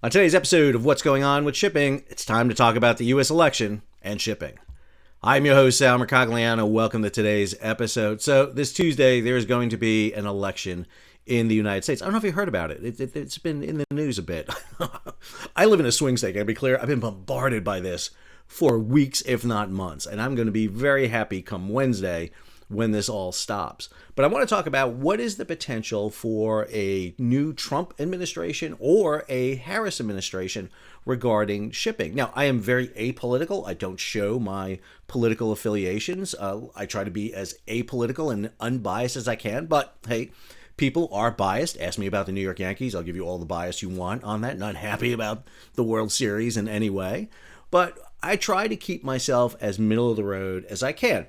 On today's episode of What's Going On with Shipping, it's time to talk about the U.S. election and shipping. I'm your host, Sal Mercogliano. Welcome to today's episode. So this Tuesday, there's going to be an election in the United States. I don't know if you heard about it. It's been in the news a bit. I live in a swing state, to be clear. I've been bombarded by this for weeks, if not months. And I'm going to be very happy come Wednesday when this all stops. But I want to talk about what is the potential for a new Trump administration or a Harris administration regarding shipping. Now, I am very apolitical. I don't show my political affiliations. I try to be as apolitical and unbiased as I can. But hey, people are biased. Ask me about the New York Yankees. I'll give you all the bias you want on that. Not happy about the World Series in any way. But I try to keep myself as middle of the road as I can.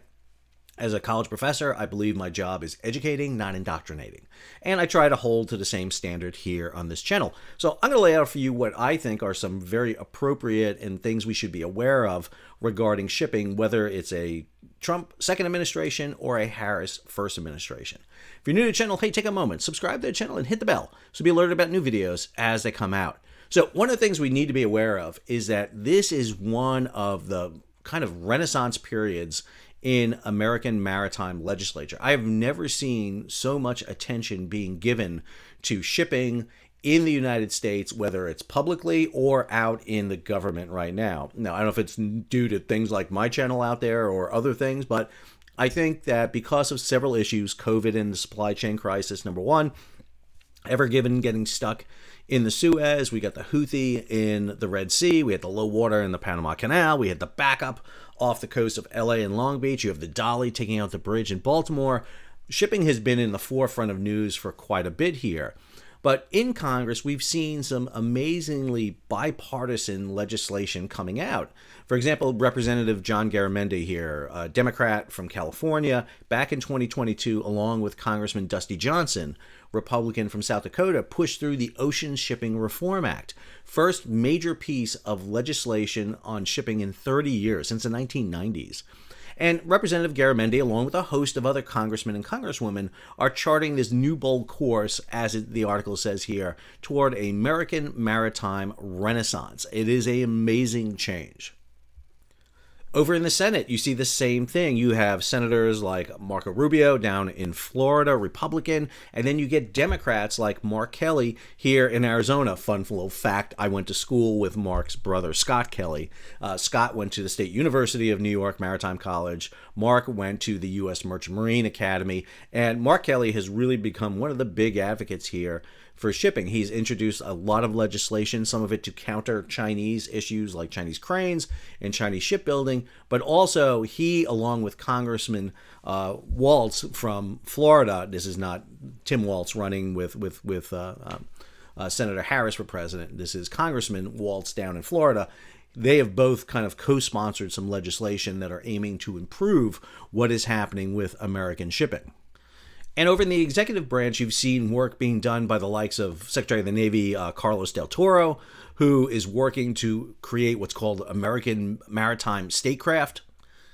As a college professor, I believe my job is educating, not indoctrinating. And I try to hold to the same standard here on this channel. So I'm going to lay out for you what I think are some very appropriate and things we should be aware of regarding shipping, whether it's a Trump second administration or a Harris first administration. If you're new to the channel, hey, take a moment, subscribe to the channel and hit the bell so be alerted about new videos as they come out. So one of the things we need to be aware of is that this is one of the kind of renaissance periods in American maritime legislature. I have never seen so much attention being given to shipping in the United States, whether it's publicly or out in the government right now. Now, I don't know if it's due to things like my channel out there or other things, but I think that because of several issues, COVID and the supply chain crisis, number one, Ever Given getting stuck in the Suez, we got the Houthi in the Red Sea, we had the low water in the Panama Canal, we had the backup off the coast of LA and Long Beach, you have the Dolly taking out the bridge in Baltimore. Shipping has been in the forefront of news for quite a bit here. But in Congress, we've seen some amazingly bipartisan legislation coming out. For example, Representative John Garamendi here, a Democrat from California, back in 2022, along with Congressman Dusty Johnson, Republican from South Dakota, pushed through the Ocean Shipping Reform Act. First major piece of legislation on shipping in 30 years, since the 1990s. And Representative Garamendi, along with a host of other congressmen and congresswomen, are charting this new bold course, as the article says here, toward an American maritime renaissance. It is an amazing change. Over in the Senate, you see the same thing. You have senators like Marco Rubio down in Florida, Republican, and then you get Democrats like Mark Kelly here in Arizona. Fun little fact, I went to school with Mark's brother, Scott Kelly. Scott went to the State University of New York Maritime College. Mark went to the U.S. Merchant Marine Academy, and Mark Kelly has really become one of the big advocates here for shipping. He's introduced a lot of legislation, some of it to counter Chinese issues like Chinese cranes and Chinese shipbuilding, but also he, along with Congressman Waltz from Florida, this is not Tim Waltz running with Senator Harris for president, this is Congressman Waltz down in Florida. They have both kind of co-sponsored some legislation that are aiming to improve what is happening with American shipping. And over in the executive branch, you've seen work being done by the likes of Secretary of the Navy Carlos del Toro, who is working to create what's called American Maritime Statecraft.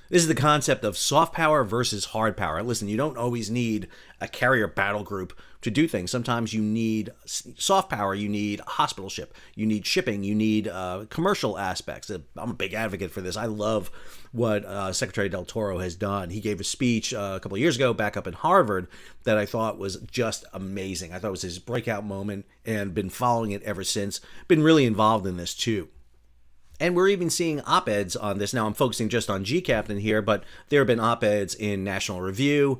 This is the concept of soft power versus hard power. Listen, you don't always need a carrier battle group to do things. Sometimes you need soft power, you need a hospital ship, you need shipping, you need commercial aspects. I'm a big advocate for this. I love what Secretary Del Toro has done. He gave a speech a couple of years ago back up in Harvard that I thought was just amazing. I thought it was his breakout moment and been following it ever since. Been really involved in this too. And we're even seeing op-eds on this. Now, I'm focusing just on G-Captain here, but there have been op-eds in National Review,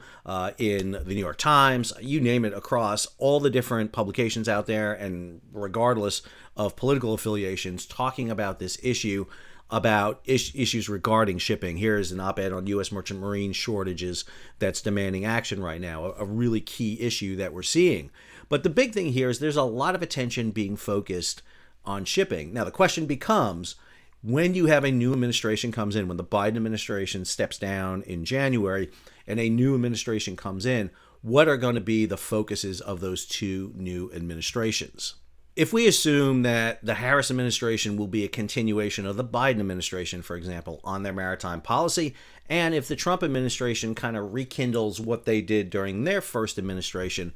in the New York Times, you name it, across all the different publications out there, and regardless of political affiliations, talking about this issue, about issues regarding shipping. Here's an op-ed on U.S. Merchant Marine shortages that's demanding action right now, a really key issue that we're seeing. But the big thing here is there's a lot of attention being focused on shipping. Now, the question becomes, when you have a new administration comes in, when the Biden administration steps down in January and a new administration comes in, what are going to be the focuses of those two new administrations? If we assume that the Harris administration will be a continuation of the Biden administration, for example, on their maritime policy, and if the Trump administration kind of rekindles what they did during their first administration,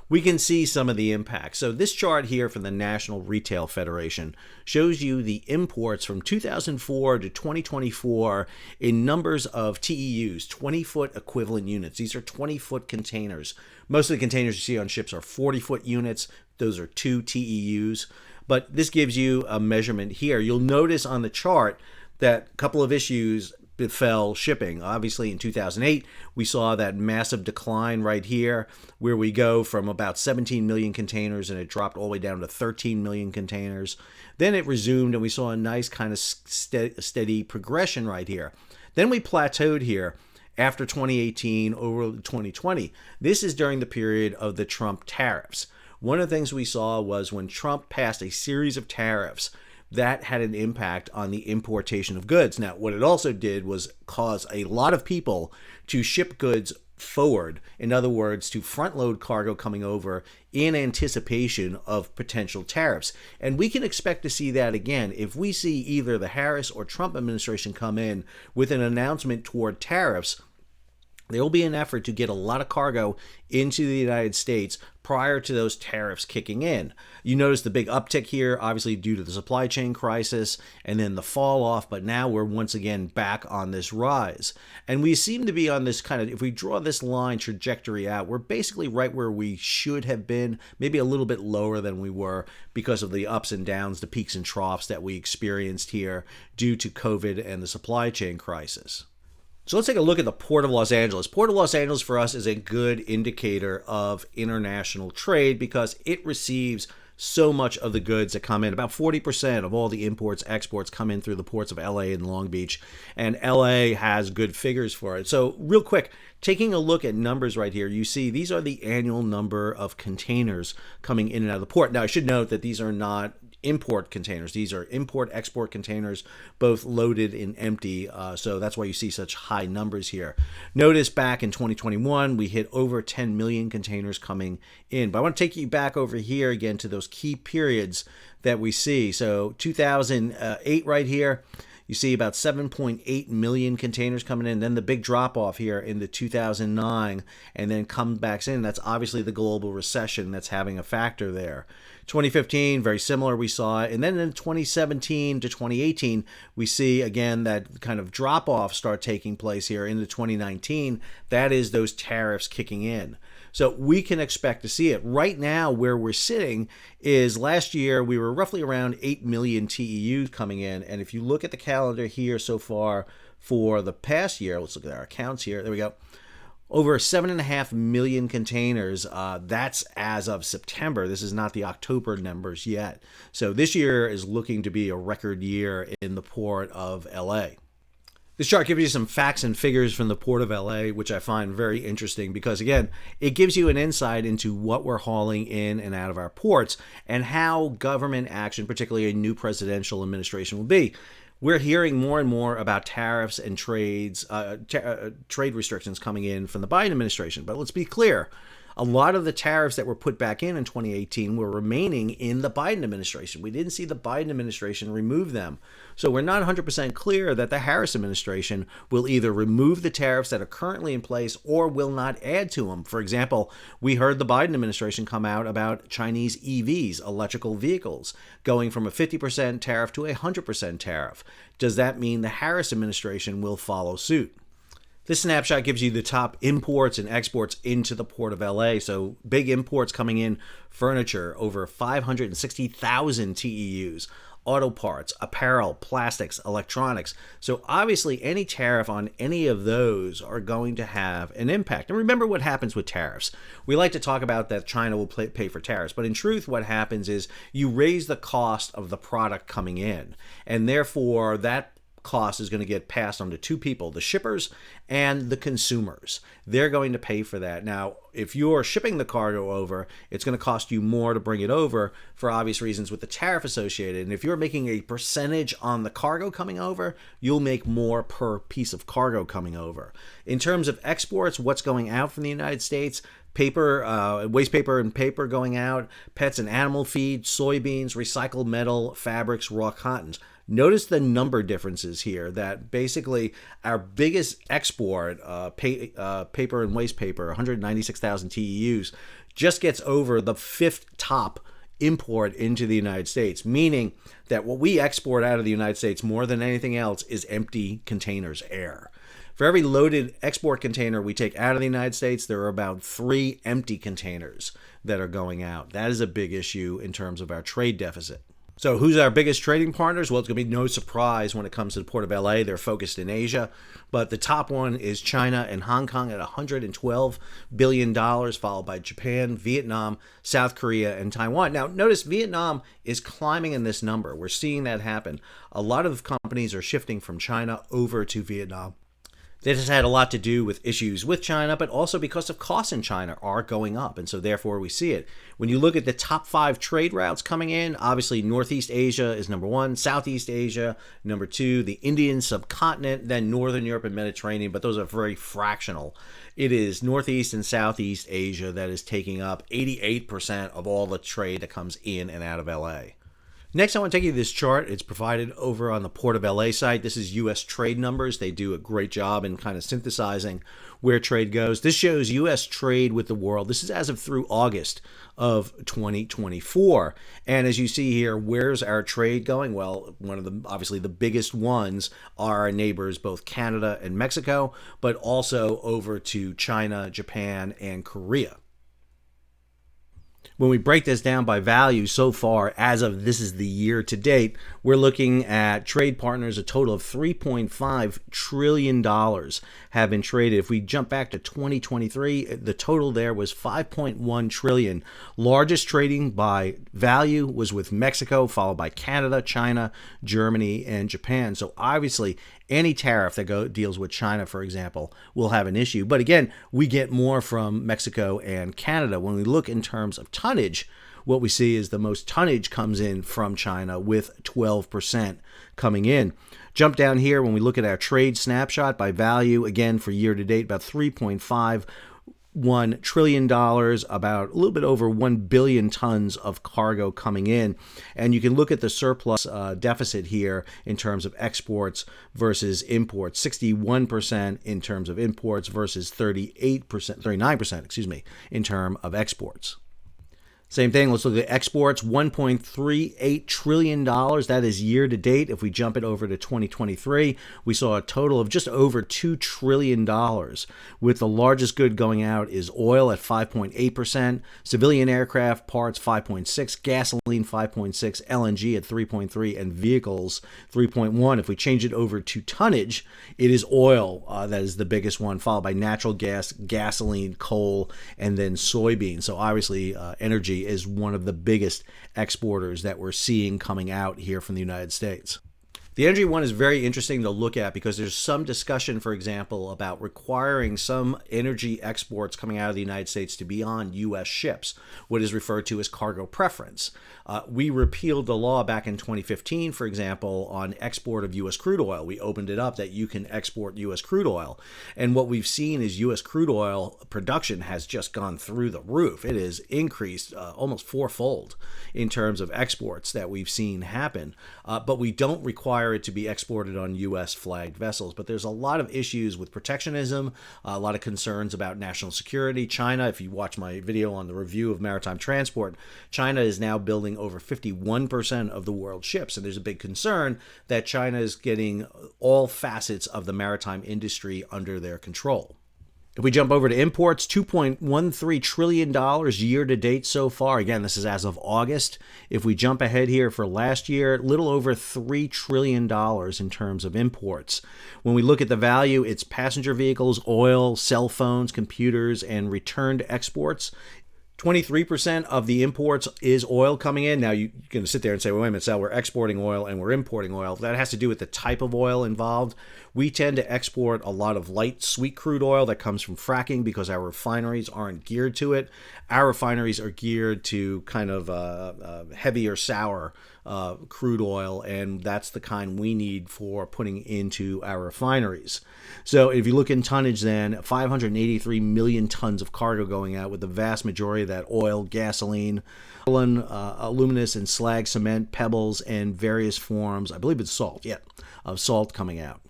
we can see some of the impact. So this chart here from the National Retail Federation shows you the imports from 2004 to 2024 in numbers of TEUs, 20-foot equivalent units. These are 20-foot containers. Most of the containers you see on ships are 40-foot units. Those are 2 TEUs. But this gives you a measurement here. You'll notice on the chart that a couple of issues befell shipping. Obviously, in 2008, we saw that massive decline right here, where we go from about 17 million containers and it dropped all the way down to 13 million containers. Then it resumed and we saw a nice kind of steady progression right here. Then we plateaued here after 2018 over 2020. This is during the period of the Trump tariffs. One of the things we saw was when Trump passed a series of tariffs, that had an impact on the importation of goods. Now, what it also did was cause a lot of people to ship goods forward. In other words, to front load cargo coming over in anticipation of potential tariffs. And we can expect to see that again if we see either the Harris or Trump administration come in with an announcement toward tariffs. There will be an effort to get a lot of cargo into the United States prior to those tariffs kicking in. You notice the big uptick here, obviously due to the supply chain crisis, and then the fall off, but now we're once again back on this rise. And we seem to be on this kind of, if we draw this line trajectory out, we're basically right where we should have been, maybe a little bit lower than we were because of the ups and downs, the peaks and troughs that we experienced here due to COVID and the supply chain crisis. So let's take a look at the Port of Los Angeles. Port of Los Angeles for us is a good indicator of international trade because it receives so much of the goods that come in. About 40% of all the imports, exports come in through the ports of LA and Long Beach, and LA has good figures for it. So real quick, taking a look at numbers right here, you see these are the annual number of containers coming in and out of the port. Now I should note that these are not import containers. These are import-export containers, both loaded and empty. So that's why you see such high numbers here. Notice back in 2021, we hit over 10 million containers coming in. But I want to take you back over here again to those key periods that we see. So 2008 right here, you see about 7.8 million containers coming in. Then the big drop off here in the 2009 and then come back in. That's obviously the global recession that's having a factor there. 2015, very similar, we saw it. And then in 2017 to 2018, we see again that kind of drop off start taking place here into 2019. That is those tariffs kicking in. So we can expect to see it. Right now, where we're sitting is last year, we were roughly around 8 million TEUs coming in. And if you look at the calendar here so far for the past year, let's look at our accounts here. There we go. Over 7.5 million containers. That's as of September. This is not the October numbers yet. So this year is looking to be a record year in the port of LA. This chart gives you some facts and figures from the Port of LA, which I find very interesting because, again, it gives you an insight into what we're hauling in and out of our ports and how government action, particularly a new presidential administration, will be. We're hearing more and more about tariffs and trade restrictions coming in from the Biden administration. But let's be clear. A lot of the tariffs that were put back in 2018 were remaining in the Biden administration. We didn't see the Biden administration remove them. So we're not 100% clear that the Harris administration will either remove the tariffs that are currently in place or will not add to them. For example, we heard the Biden administration come out about Chinese EVs, electrical vehicles, going from a 50% tariff to a 100% tariff. Does that mean the Harris administration will follow suit? This snapshot gives you the top imports and exports into the Port of LA. So big imports coming in: furniture, over 560,000 TEUs, auto parts, apparel, plastics, electronics. So obviously any tariff on any of those are going to have an impact. And remember what happens with tariffs. We like to talk about that China will pay for tariffs, but in truth what happens is you raise the cost of the product coming in, and therefore that cost is going to get passed on to two people, the shippers and the consumers. They're going to pay for that. Now, if you're shipping the cargo over, it's going to cost you more to bring it over for obvious reasons with the tariff associated. And if you're making a percentage on the cargo coming over, you'll make more per piece of cargo coming over. In terms of exports, what's going out from the United States, paper, waste paper and paper going out, pets and animal feed, soybeans, recycled metal, fabrics, raw cottons. Notice the number differences here, that basically our biggest export, paper and waste paper, 196,000 TEUs, just gets over the fifth top import into the United States, meaning that what we export out of the United States more than anything else is empty containers, air. For every loaded export container we take out of the United States, there are about 3 empty containers that are going out. That is a big issue in terms of our trade deficit. So who's our biggest trading partners? Well, it's going to be no surprise when it comes to the Port of LA. They're focused in Asia. But the top one is China and Hong Kong at $112 billion, followed by Japan, Vietnam, South Korea, and Taiwan. Now, notice Vietnam is climbing in this number. We're seeing that happen. A lot of companies are shifting from China over to Vietnam. This has had a lot to do with issues with China, but also because of costs in China are going up, and so therefore we see it. When you look at the top 5 trade routes coming in, obviously Northeast Asia is number 1, Southeast Asia number 2, the Indian subcontinent, then Northern Europe and Mediterranean, but those are very fractional. It is Northeast and Southeast Asia that is taking up 88% of all the trade that comes in and out of LA. Next, I want to take you to this chart. It's provided over on the Port of LA site. This is U.S. trade numbers. They do a great job in kind of synthesizing where trade goes. This shows U.S. trade with the world. This is as of through August of 2024. And as you see here, where's our trade going? Well, one of the obviously the biggest ones are our neighbors, both Canada and Mexico, but also over to China, Japan, and Korea. When we break this down by value so far, as of this is the year to date, we're looking at trade partners, a total of $3.5 trillion have been traded. If we jump back to 2023, the total there was $5.1 trillion. Largest trading by value was with Mexico, followed by Canada, China, Germany, and Japan. So obviously, any tariff that deals with China, for example, will have an issue. But again, we get more from Mexico and Canada. When we look in terms of tonnage, what we see is the most tonnage comes in from China with 12% coming in. Jump down here when we look at our trade snapshot by value, again for year to date, about $3.51 trillion, about a little bit over 1 billion tons of cargo coming in. And you can look at the surplus deficit here in terms of exports versus imports, 61% in terms of imports versus 39%, in terms of exports. Same thing, let's look at exports, $1.38 trillion. That is year to date. If we jump it over to 2023, we saw a total of just over $2 trillion, with the largest good going out is oil at 5.8%, civilian aircraft parts 5.6%, gasoline 5.6%, LNG at 3.3%, and vehicles 3.1%. If we change it over to tonnage, it is oil that is the biggest one, followed by natural gas, gasoline, coal, and then soybeans. So obviously energy is one of the biggest exporters that we're seeing coming out here from the United States. The energy one is very interesting to look at because there's some discussion, for example, about requiring some energy exports coming out of the United States to be on U.S. ships, what is referred to as cargo preference. We repealed the law back in 2015, for example, on export of U.S. crude oil. We opened it up that you can export U.S. crude oil. And what we've seen is U.S. crude oil production has just gone through the roof. It has increased almost fourfold in terms of exports that we've seen happen. But we don't require it to be exported on U.S. flagged vessels. But there's a lot of issues with protectionism, a lot of concerns about national security. China, if you watch my video on the review of maritime transport, China is now building over 51% of the world's ships. And there's a big concern that China is getting all facets of the maritime industry under their control. If we jump over to imports, $2.13 trillion year to date so far. Again, this is as of August. If we jump ahead here for last year, a little over $3 trillion in terms of imports. When we look at the value, it's passenger vehicles, oil, cell phones, computers, and returned exports. 23% of the imports is oil coming in. Now, you're going to sit there and say, well, wait a minute, Sal, we're exporting oil and we're importing oil. That has to do with the type of oil involved. We tend to export a lot of light, sweet crude oil that comes from fracking because our refineries aren't geared to it. Our refineries are geared to kind of heavier, sour crude oil, and that's the kind we need for putting into our refineries. So if you look in tonnage then, 583 million tons of cargo going out, with the vast majority of that oil, gasoline, aluminous and slag cement, pebbles, and various forms, I believe it's salt, of salt coming out.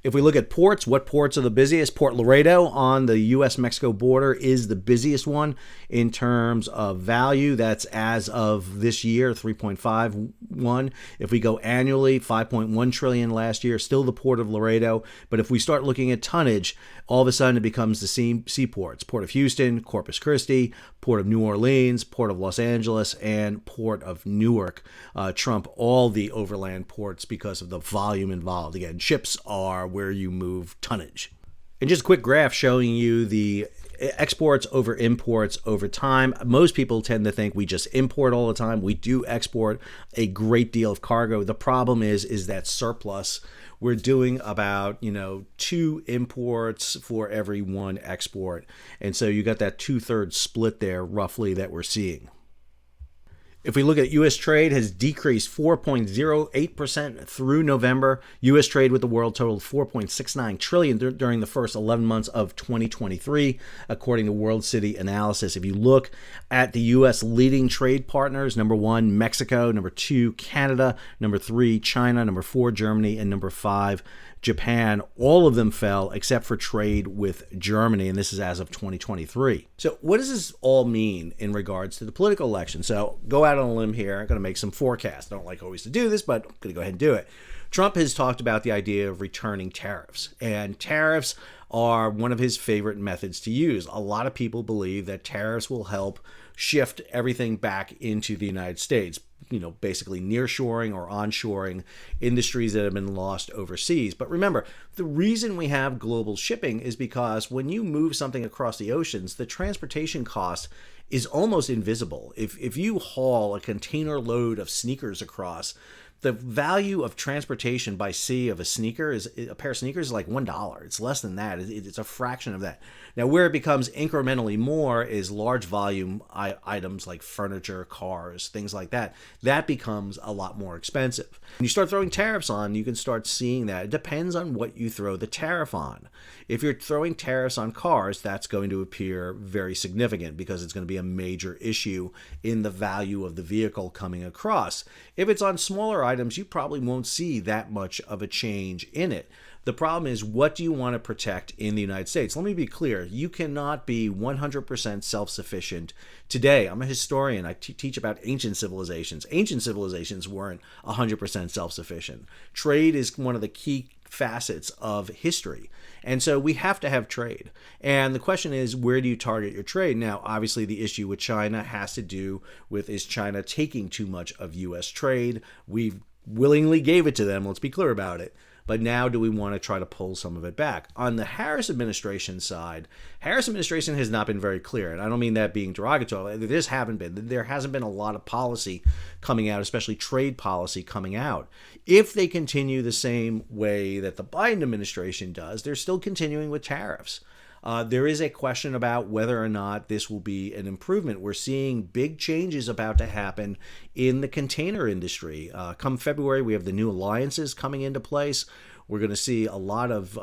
If we look at ports, what ports are the busiest? Port Laredo on the U.S.-Mexico border is the busiest one in terms of value. That's as of this year, 3.51. If we go annually, 5.1 trillion last year, still the Port of Laredo. But if we start looking at tonnage, all of a sudden it becomes the seaports. Port of Houston, Corpus Christi, Port of New Orleans, Port of Los Angeles, and Port of Newark trump all the overland ports because of the volume involved. Again, ships are where you move tonnage. And just a quick graph showing you the exports over imports over time. Most people tend to think we just import all the time. We do export a great deal of cargo. The problem is that surplus. We're doing about, 2 imports for every 1 export. And so you got that 2/3 split there roughly that we're seeing. If we look at U.S. trade, has decreased 4.08% through November. U.S. trade with the world totaled $4.69 trillion during the first 11 months of 2023, according to World City Analysis. If you look at the U.S. leading trade partners, number 1, Mexico, number 2, Canada, number 3, China, number 4, Germany, and number 5, Japan, all of them fell except for trade with Germany, and this is as of 2023. So what does this all mean in regards to the political election? So go out on a limb here. I'm going to make some forecasts. I don't like always to do this, but I'm going to go ahead and do it. Trump has talked about the idea of returning tariffs, and tariffs are one of his favorite methods to use. A lot of people believe that tariffs will help shift everything back into the United States, basically nearshoring or onshoring industries that have been lost overseas. But remember, the reason we have global shipping is because when you move something across the oceans, the transportation cost is almost invisible. If you haul a container load of sneakers across, the value of transportation by sea of a pair of sneakers is like $1. It's less than that. It's a fraction of that. Now, where it becomes incrementally more is large volume items like furniture, cars, things like that. That becomes a lot more expensive. When you start throwing tariffs on, you can start seeing that. It depends on what you throw the tariff on. If you're throwing tariffs on cars, that's going to appear very significant because it's going to be a major issue in the value of the vehicle coming across. If it's on smaller items, you probably won't see that much of a change in it. The problem is, what do you want to protect in the United States? Let me be clear. You cannot be 100% self-sufficient today. I'm a historian. I teach about ancient civilizations. Ancient civilizations weren't 100% self-sufficient. Trade is one of the key facets of history. And so we have to have trade. And the question is, where do you target your trade? Now, obviously, the issue with China has to do with, is China taking too much of U.S. trade? We willingly gave it to them. Let's be clear about it. But now do we want to try to pull some of it back? On the Harris administration side, Harris administration has not been very clear. And I don't mean that being derogatory. There hasn't been a lot of policy coming out, especially trade policy coming out. If they continue the same way that the Biden administration does, they're still continuing with tariffs. There is a question about whether or not this will be an improvement. We're seeing big changes about to happen in the container industry. Come February, we have the new alliances coming into place. We're going to see a lot of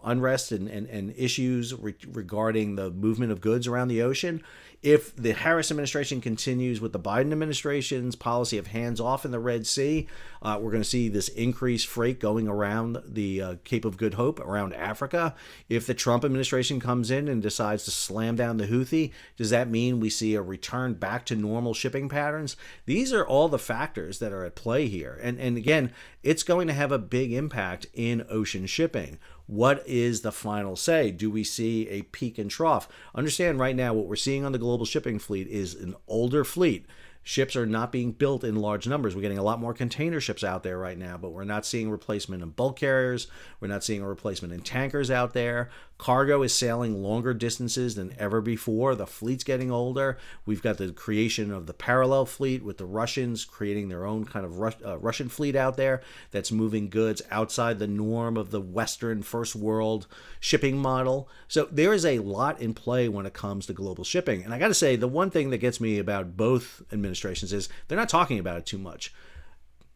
unrest and issues regarding the movement of goods around the ocean. If the Harris administration continues with the Biden administration's policy of hands off in the Red Sea, we're going to see this increased freight going around the Cape of Good Hope, around Africa. If the Trump administration comes in and decides to slam down the Houthi, does that mean we see a return back to normal shipping patterns? These are all the factors that are at play here. And again, it's going to have a big impact in ocean shipping. What is the final say? Do we see a peak and trough? Understand right now what we're seeing on the global shipping fleet is an older fleet. Ships are not being built in large numbers. We're getting a lot more container ships out there right now, but we're not seeing replacement in bulk carriers. We're not seeing a replacement in tankers out there. Cargo is sailing longer distances than ever before. The fleet's getting older. We've got the creation of the parallel fleet with the Russians creating their own kind of Russian fleet out there that's moving goods outside the norm of the Western first world shipping model. So there is a lot in play when it comes to global shipping. And I got to say, the one thing that gets me about both administrations is they're not talking about it too much.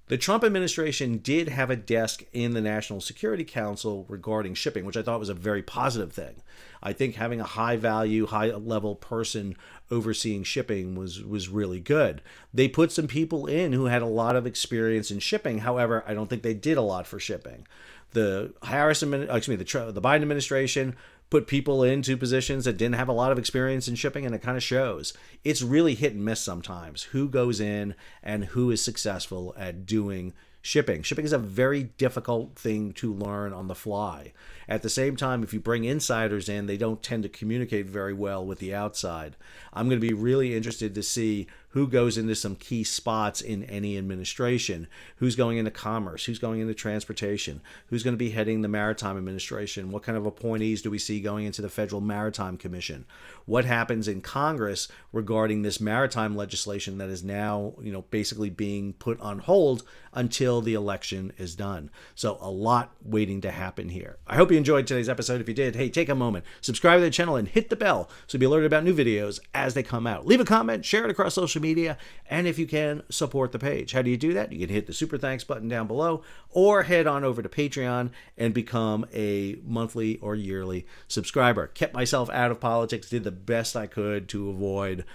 The Trump administration did have a desk in the National Security Council regarding shipping, which I thought was a very positive thing. I think having a high value, high level person overseeing shipping was really good. They put some people in who had a lot of experience in shipping. However, I don't think they did a lot for shipping. The the Biden administration put people into positions that didn't have a lot of experience in shipping, and it kind of shows. It's really hit and miss sometimes who goes in and who is successful at doing shipping. Shipping is a very difficult thing to learn on the fly. At the same time, if you bring insiders in, they don't tend to communicate very well with the outside. I'm going to be really interested to see who goes into some key spots in any administration, who's going into commerce, who's going into transportation, who's going to be heading the Maritime administration, what kind of appointees do we see going into the Federal Maritime Commission, what happens in Congress regarding this maritime legislation that is now, basically being put on hold until the election is done. So a lot waiting to happen here. I hope you enjoyed today's episode. If you did, hey, take a moment, subscribe to the channel and hit the bell so you'll be alerted about new videos as they come out. Leave a comment, share it across social media, and if you can, support the page. How do you do that? You can hit the super thanks button down below or head on over to Patreon and become a monthly or yearly subscriber. Kept myself out of politics, did the best I could to avoid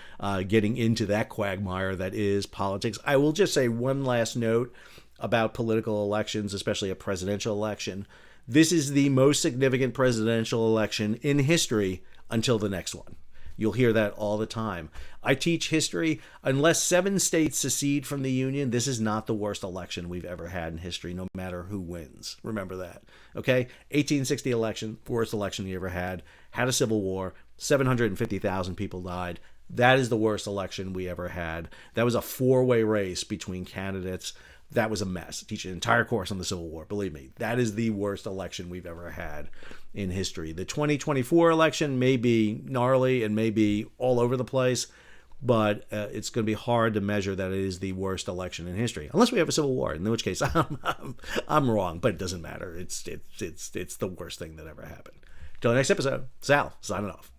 getting into that quagmire that is politics. I will just say one last note about political elections, especially a presidential election. This is the most significant presidential election in history until the next one. You'll hear that all the time. I teach history. Unless 7 states secede from the Union, this is not the worst election we've ever had in history, no matter who wins. Remember that. Okay? 1860 election, worst election we ever had. Had a civil war. 750,000 people died. That is the worst election we ever had. That was a 4-way race between candidates. That was a mess. I teach an entire course on the Civil War. Believe me, that is the worst election we've ever had in history. The 2024 election may be gnarly and may be all over the place, but it's going to be hard to measure that it is the worst election in history, unless we have a civil war, in which case I'm wrong, but it doesn't matter. It's the worst thing that ever happened. Till the next episode, Sal, signing off.